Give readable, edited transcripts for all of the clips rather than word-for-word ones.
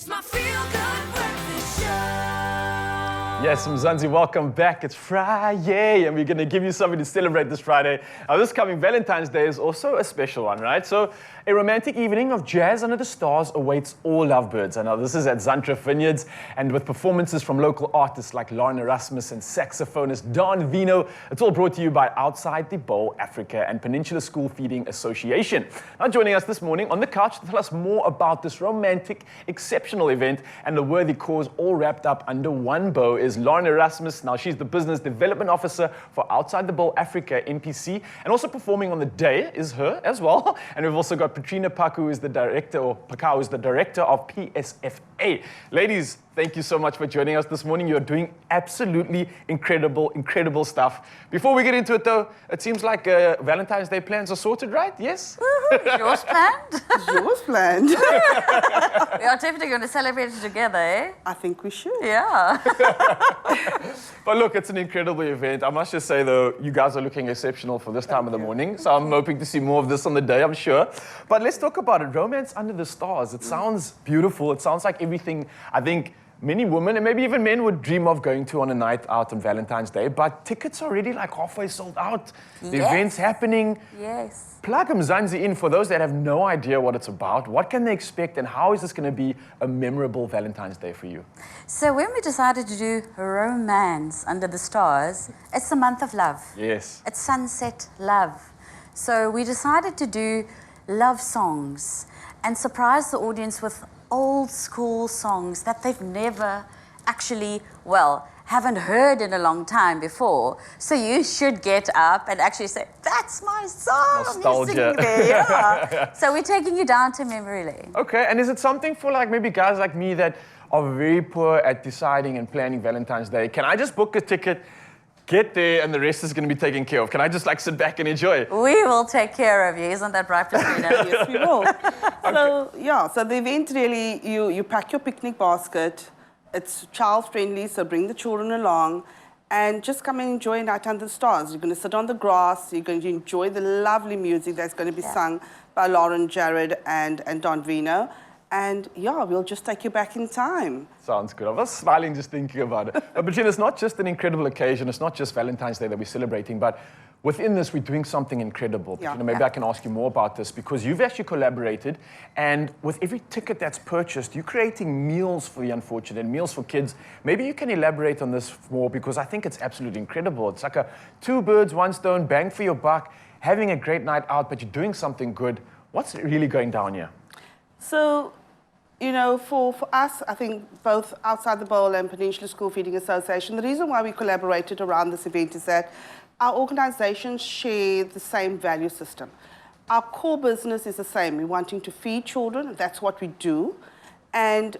It's my feel-good breakfast show. Yes, Mzansi, welcome back. It's Friday, and we're going to give you something to celebrate this Friday. Now, this coming Valentine's Day is also a special one, right? So, a romantic evening of jazz under the stars awaits all lovebirds. I know this is at Zantra Vineyards, and with performances from local artists like Lauren Erasmus and saxophonist Don Vino. It's all brought to you by Outside the Bowl Africa and Peninsula School Feeding Association. Now, joining us this morning on the couch to tell us more about this romantic, exceptional event and the worthy cause, all wrapped up under one bow, is Lauren Erasmus. Now, she's the Business Development Officer for Outside the Bowl Africa, NPC, and also performing on the day is her as well. And we've also got Patrina Paku, who is the director, or Pakau is the director of PSFA. Ladies, thank you so much for joining us this morning. You're doing absolutely incredible stuff. Before we get into it, though, it seems like Valentine's Day plans are sorted, right? Yes? Woohoo! Yours planned? Yours planned. We are definitely going to celebrate it together, eh? I think we should. Yeah. But look, it's an incredible event. I must just say, though, you guys are looking exceptional for this time of the morning. So I'm hoping to see more of this on the day, I'm sure. But let's talk about it. Romance under the stars. It sounds beautiful. It sounds like everything, I think, many women and maybe even men would dream of going to on a night out on Valentine's Day. But tickets are already like halfway sold out. The event's happening. Yes. Plug Mzansi in for those that have no idea what it's about. What can they expect, and how is this going to be a memorable Valentine's Day for you? So when we decided to do Romance Under the Stars, it's the month of love. Yes. It's sunset love. So we decided to do love songs and surprise the audience with old school songs that they've never actually, haven't heard in a long time before. So you should get up and actually say, that's my song. Nostalgia. You're singing there. Yeah. So we're taking you down to memory lane. Okay, and is it something for like maybe guys like me that are very poor at deciding and planning Valentine's Day? Can I just book a ticket, get there, and the rest is going to be taken care of? Can I just like sit back and enjoy? We will take care of you. Isn't that right, Patrina? Yes, we will. So the event really, you pack your picnic basket. It's child-friendly, so bring the children along and just come and enjoy a night under the stars. You're going to sit on the grass. You're going to enjoy the lovely music that's going to be sung by Lauren, Jared, and Don Vino. And we'll just take you back in time. Sounds good. I was smiling just thinking about it. But Patrina, it's not just an incredible occasion. It's not just Valentine's Day that we're celebrating, but within this, we're doing something incredible. Patrina, maybe I can ask you more about this, because you've actually collaborated, and with every ticket that's purchased, you're creating meals for the unfortunate, meals for kids. Maybe you can elaborate on this more, because I think it's absolutely incredible. It's like a two birds, one stone, bang for your buck, having a great night out, but you're doing something good. What's really going down here? So, for us, I think both Outside the Bowl and Peninsula School Feeding Association, the reason why we collaborated around this event is that our organizations share the same value system. Our core business is the same. We're wanting to feed children. That's what we do. And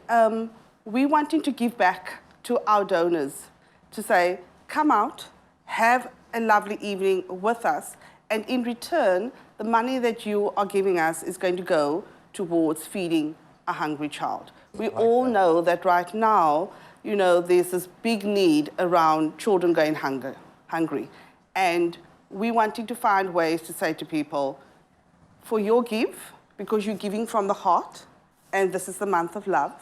we're wanting to give back to our donors to say, come out, have a lovely evening with us. And in return, the money that you are giving us is going to go towards feeding a hungry child. We all know that right now, there's this big need around children going hungry. And we're wanting to find ways to say to people, for your give, because you're giving from the heart, and this is the month of love,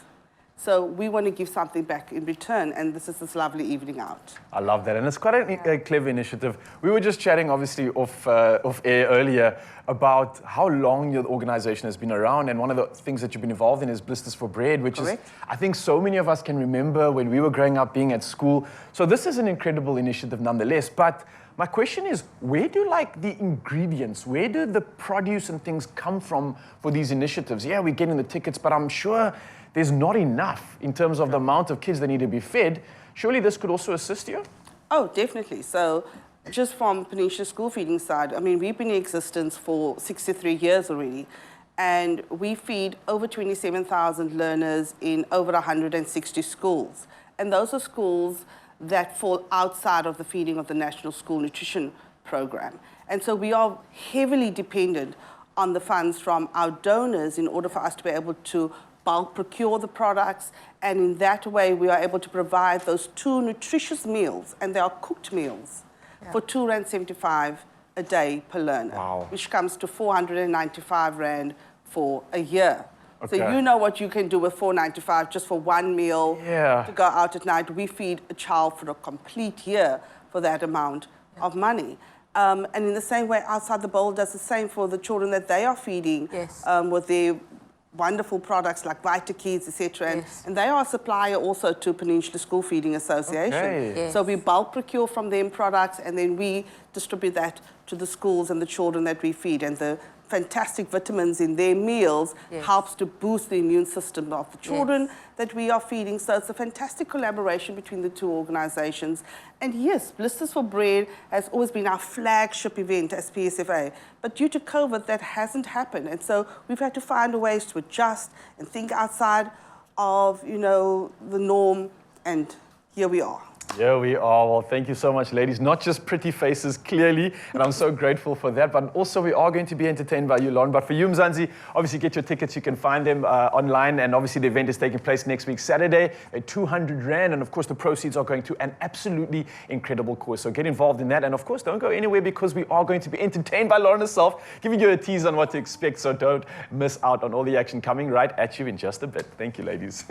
so we want to give something back in return, and this is this lovely evening out. I love that, and it's quite a clever initiative. We were just chatting, obviously, off air earlier about how long your organization has been around, and one of the things that you've been involved in is Blisters for Bread, which is, I think so many of us can remember when we were growing up being at school. So this is an incredible initiative nonetheless, but my question is, where do the ingredients, where do the produce and things come from for these initiatives? Yeah, we're getting the tickets, but I'm sure there's not enough in terms of the amount of kids that need to be fed. Surely this could also assist you? Oh, definitely. So just from Peninsula School Feeding side, I mean, we've been in existence for 63 years already, and we feed over 27,000 learners in over 160 schools. And those are schools that fall outside of the feeding of the National School Nutrition Program. And so we are heavily dependent on the funds from our donors in order for us to be able to bulk procure the products, and in that way we are able to provide those two nutritious meals, and they are cooked meals, for R2.75 a day per learner, which comes to 495 Rand for a year. So Okay. you know what you can do with 4.95 just for one meal Yeah. to go out at night. We feed a child for a complete year for that amount of money. And in the same way, Outside the Bowl does the same for the children that they are feeding Yes. with their wonderful products like Vita Kids, etc. Yes. And they are a supplier also to Peninsula School Feeding Association. Okay. Yes. So we bulk procure from them products and then we distribute that to the schools and the children that we feed. And the fantastic vitamins in their meals Yes. helps to boost the immune system of the children that we are feeding. So it's a fantastic collaboration between the two organizations. And yes, Blisters for Bread has always been our flagship event as PSFA. But due to COVID, that hasn't happened. And so we've had to find ways to adjust and think outside of, the norm. And here we are. Here we are. Well, thank you so much, ladies. Not just pretty faces, clearly, and I'm so grateful for that, but also we are going to be entertained by you, Lon. But for you, Mzansi, obviously get your tickets. You can find them online, and obviously the event is taking place next week, Saturday, at 200 Rand, and of course the proceeds are going to an absolutely incredible cause. So get involved in that, and of course don't go anywhere because we are going to be entertained by Lauren herself, giving you a tease on what to expect, so don't miss out on all the action coming right at you in just a bit. Thank you, ladies.